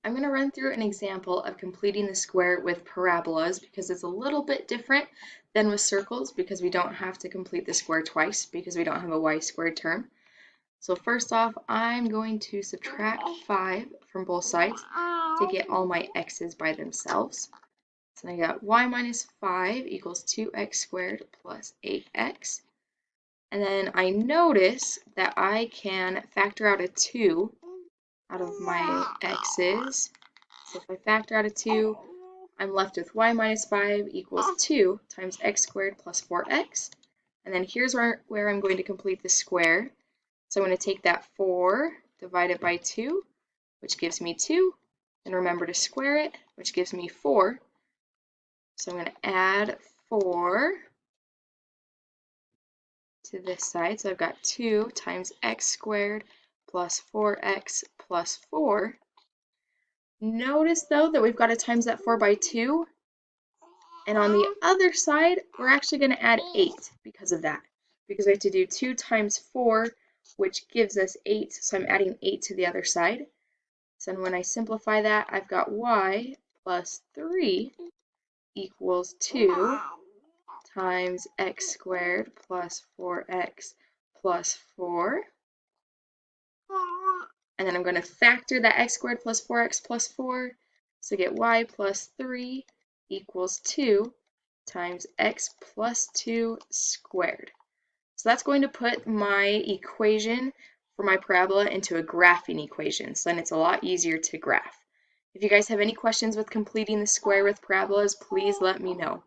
I'm going to run through an example of completing the square with parabolas because it's a little bit different than with circles because we don't have to complete the square twice because we don't have a y squared term. So first off, I'm going to subtract 5 from both sides to get all my x's by themselves. So I got y minus 5 equals 2x squared plus 8x. And then I notice that I can factor out a 2 out of my x's. So if I factor out a 2, I'm left with y minus 5 equals 2 times x squared plus 4x. And then here's where I'm going to complete the square. So I'm going to take that 4 divided by 2, which gives me 2. And remember to square it, which gives me 4. So I'm going to add 4 to this side. So I've got 2 times x squared plus 4x plus 4. Notice though that we've got to times that 4 by 2. And on the other side, we're actually going to add 8 because of that. Because we have to do 2 times 4, which gives us 8. So I'm adding 8 to the other side. So when I simplify that, I've got y plus 3 equals 2 times x squared plus 4x plus 4. And then I'm going to factor that x squared plus 4x plus 4. So get y plus 3 equals 2 times x plus 2 squared. So that's going to put my equation for my parabola into a graphing equation. So then it's a lot easier to graph. If you guys have any questions with completing the square with parabolas, please let me know.